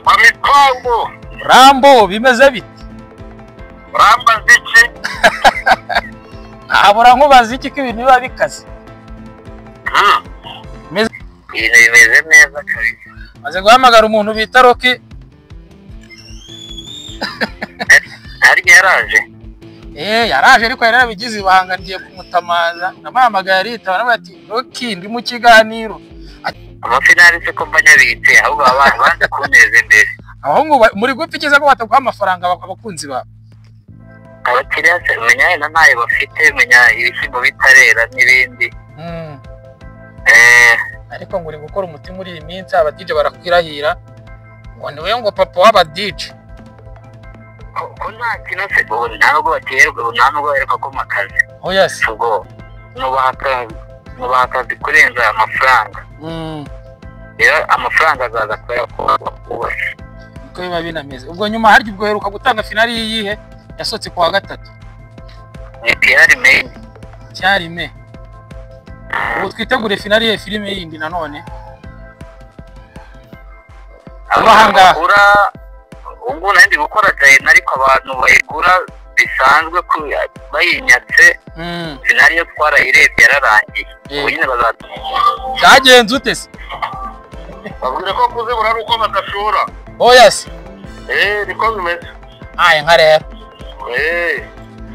Amipango Rambo bimeze bite? Ramba ziki Abura nkubaza iki ko ibintu biba bikaze. ibintu bimeze neza kabisa. Maze guhamagara umuntu bita Rocky. Ari yaraje yaraje ariko yarabigize ibanga ngiye kumutamaza. Namuhamagaye aritaba nawe ati Rocky ndi mu kiganiro. Amafinali se ko mbanyabitse ahubwo abantu banze kuneza imbere. Abahungu muri gupikiza ko bataguha amafaranga abakunzi ba. Abakiriya se menya na nayo bafite menya ibishyimbo bitarera n'ibindi. Ariko ngo uri gukora umutima muri iyi minsi aba DJ barakwirahira. Ngo niwe ngo papa w'aba DJ. Ko nta kintu se ntabwo baterwa ntabwo bareka ko makazi. Yes. Ubwo nubakazi kurenza amafaranga. Rero amafaranga azaza kubera ko uko biba binameze. Ubwo nyuma harya ubwo heruka gutanga finali yihe yasotse kwa gatatu. Ni Pierre Main. Cyari me. Ubu twitegure finali ye filime yindi nanone. Abahanga ubwo nandi gukora cyane ariko abantu bayigura bisanzwe ko bayinyatse. Finali yo twarayirebye yararangiye. Ubu nyine bazatuma. Cyagenze ute se? Babwira ko kuzibura ari uko badashora. Yes. Niko bimeze. Nka rero.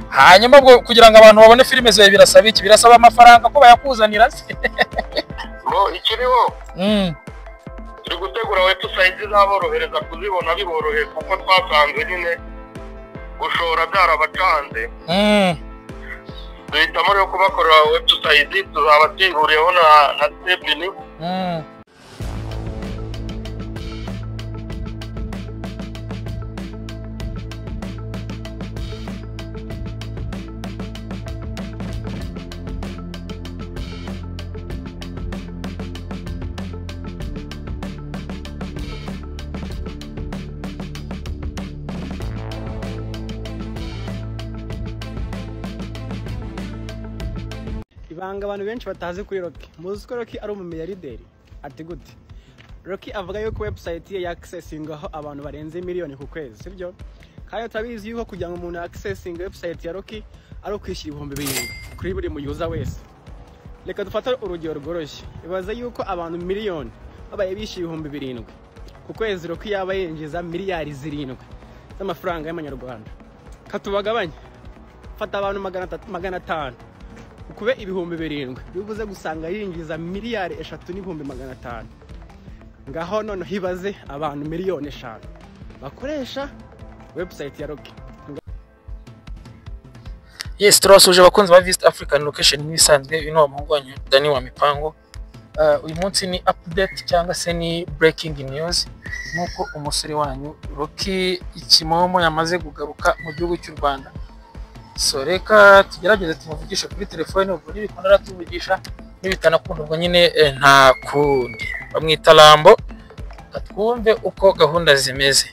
Hanyuma bwo kugira ngo abantu babone filime zawe birasaba iki? Birasaba amafaranga ko bayakuzanira se. Ngo ikiriho. Turi gutegura website z'aborohereza kuzibona biboroheye kuko twasanze nyine gushora byarabacanze. Duhitamo rero kubakorera website tuzabateguriyeho na Stephen. Ibanga abantu benshi batazi kuri Rocky. Muzi ko Rocky ari umumiliyarderi. Ati gute? Rocky avuga yuko website ye accessingaho abantu barenze miliyoni ku kwezi, sibyo? Kandi tabizi yuko kugira ngo umuntu accessing website ya Rocky ari ukwishyira 2,000 kuri buri muyuza wese. Reka dufate urugero rworoshye. Ibaza yuko abantu miliyoni babaye bishyira 7,000 ku kwezi, Rocky yaba yinjiza miliyari 7 z'amafaranga y'amanyarwanda. Katubagabanye. Fata abantu 500 ukube 7,000 bivuze gusanga yinjiza miliyari 3,500. Ngaho none hibaze abantu miliyoni 5 bakoresha website ya Rocky. Yes, turasuje bakunzi ba East African Location nisanzwe bino amahungwanyo Dani wa Mipango. Uyu munsi ni update cyangwa se ni breaking news nuko umusore wanyu Rocky Ikimomo yamaze kugaruka mu gihugu cy'u Rwanda. So reka tugerageze tumuvugisha kuri telefone ubwo nibikunda tuvugisha nibitanakunda ubwo nyine nta kundi bamwita Rambo katwumve uko gahunda zimeze.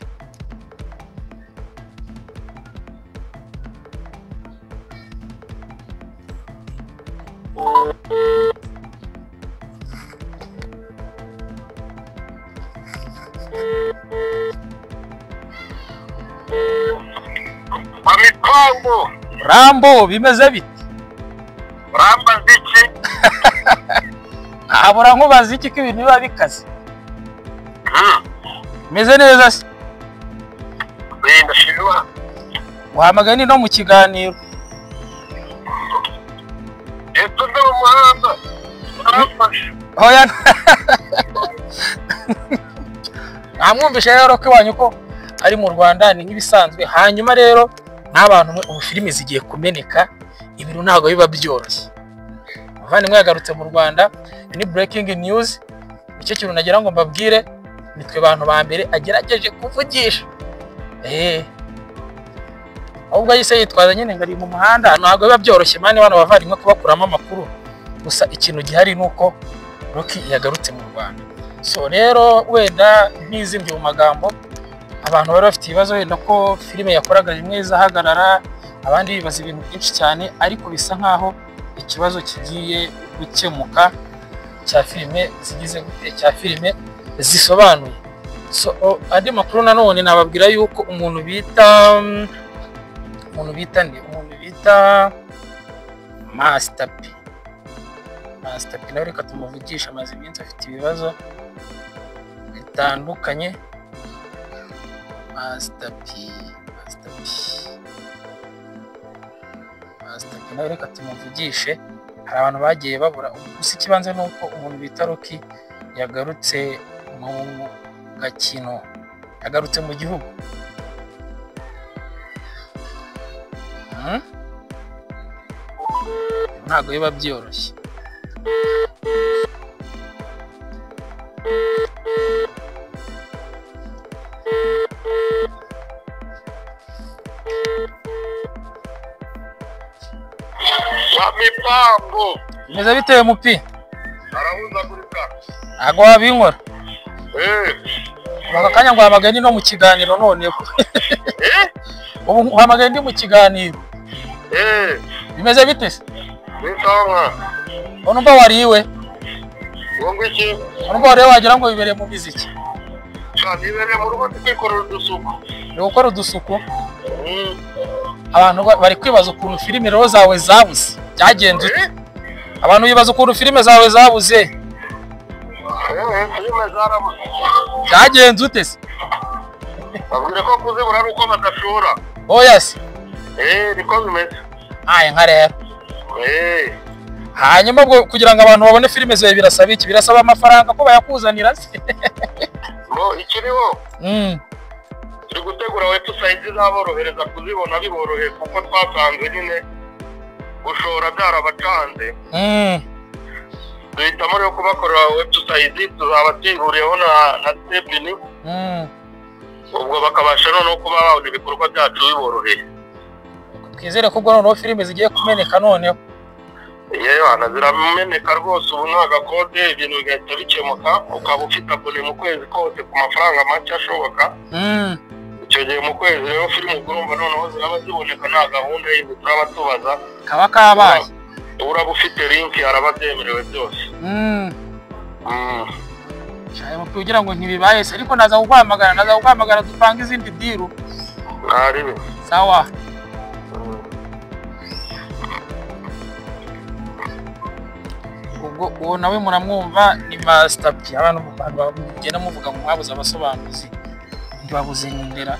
Amipango Rambo bimeze bite? Ramba ziki Abura nkubaza iki ko ibintu biba bikaze. Meze neza se? Ndashimira. Uhamagaye ni no mu kiganiro. Ndo umuhanda. Arafasha. Hoya. Namwumvishe rero ko wanyu ko ari mu Rwanda ni nk'ibisanzwe. Hanyuma rero n'abantu ubu filime zigiye kumeneka ibintu ntago biba byoroshye. Avani mwagarutse mu Rwanda ni breaking news. Icyo kintu nagira ngo mbabwire nitwe bantu ba mbere agerageje kuvugisha. Ahubwo yise yitwaza nyine ngari mu muhanda ntago biba byoroshye mani bana bavandimwe kubakuramo amakuru. Gusa ikintu gihari nuko Rocky yagarutse mu Rwanda. So rero wenda ntizimbye mu magambo abantu bari bafite ibibazo wenda ko filime yakoraga rimwe izahagarara abandi bibaza ibintu byinshi cyane ariko bisa nkaho ikibazo kigiye gukemuka cya filime zigize gute cya filime zisobanuye. So andi makuru nanone nababwira yuko umuntu bita Master P nawe reka tumuvugisha, amaze iminsi afite ibibazo bitandukanye. Master P nawe reka tumuvugishe. Hari abantu bagiye babura, gusa ikibanza nuko umuntu bita Rocky yagarutse mu gakino, yagarutse mu gihugu. Ntabwo biba byoroshye. Mipango Meze bitewe mupi? arahuzagurika. Ntabwo wabinkora. Baka kanya ngo hamagaye no mu kiganiro none ko. Ubu hamagaye ndi mu kiganiro. Bimeze bite se? Bitonga. Onumba wariwe? Wongo iki? Onumba wariwe wagira ngo bibereye mu miziki. Nibereye mu rugo twikorera udusuku. Ni gukora udusuku? Abantu bari kwibaza ukuntu filime rero zawe zabuze. Byagenze ute? Abantu bibaza ukuntu filime zawe zabuze. Filime zarabuze. Byagenze ute se? Babwire ko kuzibura ari uko badashora. Oya se. Niko bimeze. Nka rero. Hanyuma bwo kugira ngo abantu babone filime zawe birasaba iki? Birasaba amafaranga ko bayakuzanira se. Ngo ikiriho. Turi gutegura website zizaborohereza kuzibona biboroheye kuko twasanze nyine gushora byarabacanze. Duhitamo rero kubakorera website tuzabateguriyeho na Stephen. Ubwo bakabasha no kuba babona ibikorwa byacu biboroheye. Twizere ko ubwo noneho filime zigiye kumeneka noneho. Yewe zirameneka rwose, ubu nta gakode ibintu bigahita bikemuka, ukaba ufite abone mu kwezi kose ku mafaranga make ashoboka. Icyo gihe mu kwezi rero filime urumva noneho ziraba ziboneka, nta gahunda y'ibyo turaba tubaza. Kaba kabaye. Uraba ufite link araba byemerewe byose. Cyane mu kugira ngo ntibibaye se, ariko naza kuguhamagara dupanga izindi diru. Naribe. Sawa. Ubwo uwo nawe muramwumva ni Master P. Abantu bagenda muvuga ngo mwabuze abasobanuzi. Ndibabuze Ndera.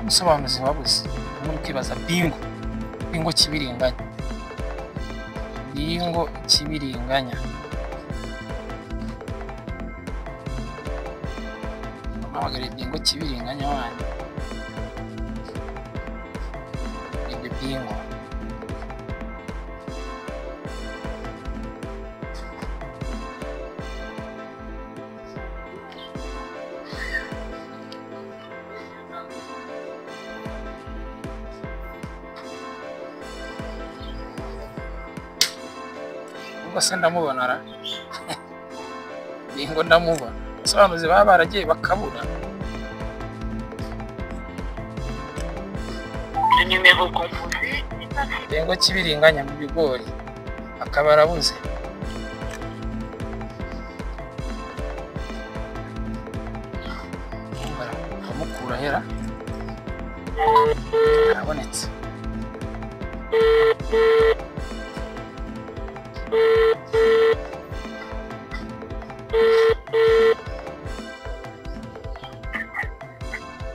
Umusobanuzi wabuze. Muri kwibaza bingo kibiringanya. Bingo kibiringanya. Amagare bingo kibiringanya wanyu. Bingo. Bose ndamubona ra. Bingo ndamubona. Asobanuzi baba baragiye bakabura. Bingo kibiringanya mu bigori. Akaba arabuze. Baramukura hera. Arabonetse.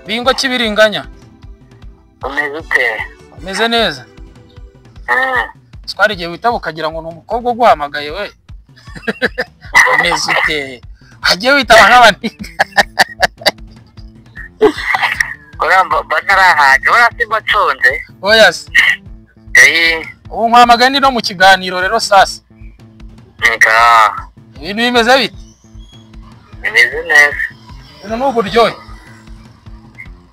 Bingo kibiringanya. Umeze neza. Twari giye witaba ukagira ngo ni umukobwa uguhamagaye we. Umeze ute? Hagiye witaba nk'abandi. Uramba batarahaje barasimba conze. Oya se. Ubu nkwamagaye ndi no mu kiganiro rero sasa. Ibintu bimeze bite? Bimeze neza. Bino n'uburyohe.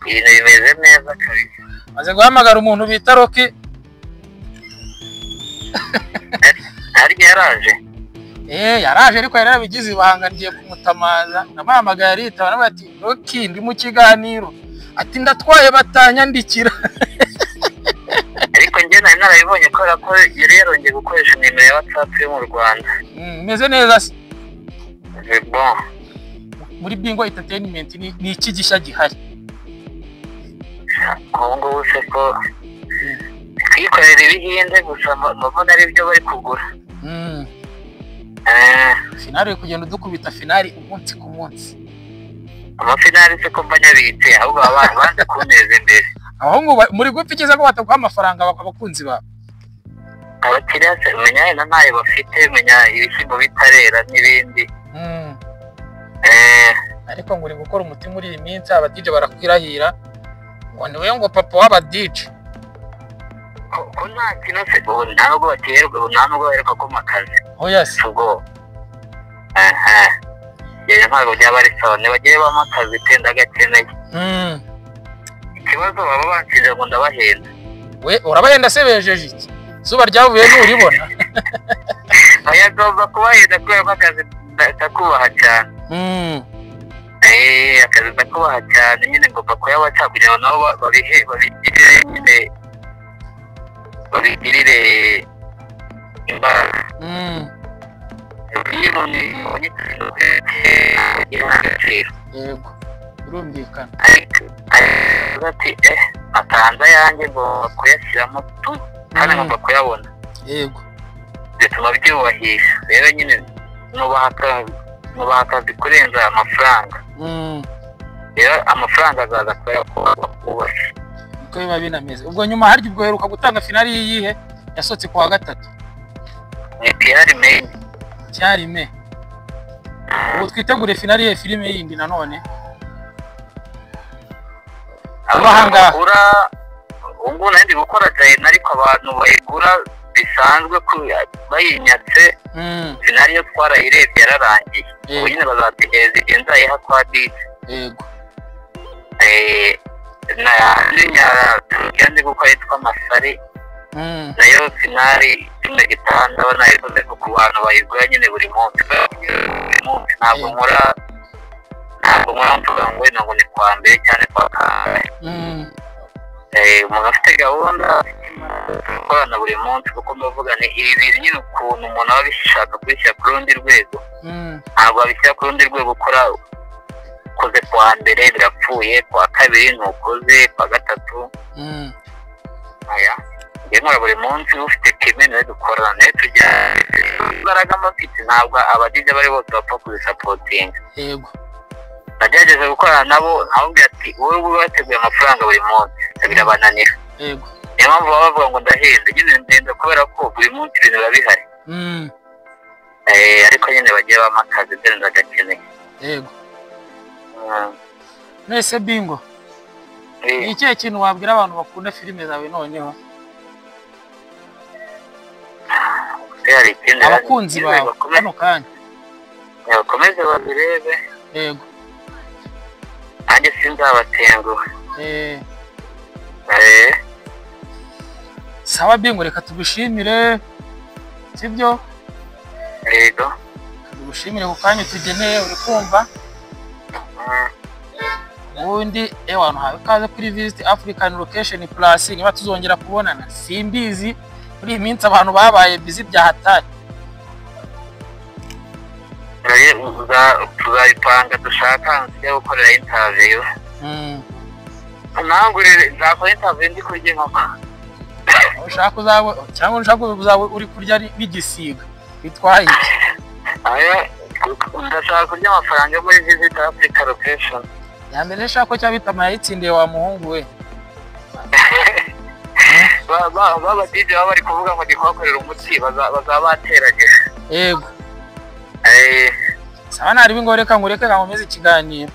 Ibintu bimeze neza kabisa. Maze guhamagara umuntu bita Rocky. Yaraje. Yaraje ariko yarabigize ibanga ngiye kumutamaza. Namuhamagaye aritaba nawe ati Rocky ndi mu kiganiro. Ati ndatwaye batanyandikira. Ariko njye nari narayibonye kubera ko yari yarongeye gukoresha nimero ya WhatsApp yo mu Rwanda. Meze neza se? Bon. Muri Bingo Entertainment ni iki gishya gihari? Kongo wose ko kwikorera ibihinde gusa mbona ari byo bari kugura. Finale kugenda udukubita finale umunsi ku munsi. Amafinale se ko mbanyabitse ahubwo abantu banze kuneza imbere. Aho ngo muri gupfikiza ko bataguha amafaranga abakunzi ba. Abakiriya se umenya na nayo bafite menya ibishyimbo bitarera n'ibindi. Ariko ngo uri gukora umutima muri iyi minsi aba DJ barakwirahira. Ngo niwe ngo papa w'aba DJ. Ko nta kintu se ntabwo baterwa ntabwo baheruka ko makazi. Yes. Ubwo yeye ntabwo byaba ari sawa bagiye bamakazi tenda gakeneye. Ikibazo baba bansije ngo ndabahenda. We urabahenda se bejeje iki? Zuba ryavuye n'uribona. Ayagomba kubahenda kubera makazi ndakubaha cyane. Akazi ndakubaha cyane nyine ngomba kuyabaca kugira ngo nabo babigirire nyine babigirire imbaraga. Yego urumvikana. Ati atanze yanjye ngo kuyashyiramo tu kandi ngomba kuyabona. Yego bituma byubahisha rero nyine nubaha akazi kurenza amafaranga. Rero amafaranga azaza kubasha uko biba binameze. Ubwo nyuma harya ubwo heruka gutanga finali yihe yasohotse ku wa gatatu? Ni Pierre Main. Cyari me. Ubu twitegure finali ya filime yindi nanone. Abahanga ubwo nandi gukora cyane ariko abantu bayigura bisanzwe ko bayinyatse. Finali yo twarayirebye yararangiye. Ubu nyine bazategereza igenza yiha kwa DJ. Yego. Kandi kuko yitwa Masari. Nayo finali kimwe gitanda banayikoze ku bantu bayigura nyine buri munsi. Ntabwo mvuga ngo ni kwa mbere cyane kwa kane. Umuntu afite gahunda gukorana buri munsi kuko mbavuga ni ibintu nyine ukuntu umuntu aba abishaka kubishyira ku rundi rwego. Ntabwo abishyira ku rundi rwego ukora ukoze kwa mbere birapfuye, kwa kabiri ntukoze, kwa gatatu. Nkora buri munsi ufite kimwe nawe dukorana tujya imbaraga amafite ntabwo abadije bari bose bapfa kuzisapotinga. Yego nagerageza gukorana nabo ntabwo ati wowe wateguye amafaranga buri munsi birabananira. Yego niyo mpamvu baba bavuga ngo ndahenda nyine ndenda kubera ko buri munsi ibintu biba bihari. Ariko nyine bagiye bamakazi ndende ndagakeneye. Yego nese Bingo ni ikihe kintu wabwira abantu bakunda filime zawe noneho? Abakunzi bawe hano kanya bakomeze babirebe. Yego nanjye sinzabatenguha. Sawa Bingo reka tugushimire sibyo? Yego tugushimire ku kanya tugeneye uri kumva. Ubundi abantu hawe kaze kuri Visit African Location Plus niba tuzongera kubonana simbizi. Muri iyi minsi abantu babaye busy bya hatari. Tuzayipanga dushaka njya gukorera interview. Ntabwo nzakora interview ndi kurya inkoko. Ushaka uzawe cyangwa ushaka uzawe uri kurya bigisiga bitwaye iki? Ndashaka kurya amafaranga yo muri Visit Africa Location. Yambere nshaka cyo bitama yayitsindiye wa muhungu we. Baba DJ baba bari kuvuga ngo ndikwakorera umuti bazabateragije. Yego sawa nari Bingo reka ngureke nkomeze ikiganiro.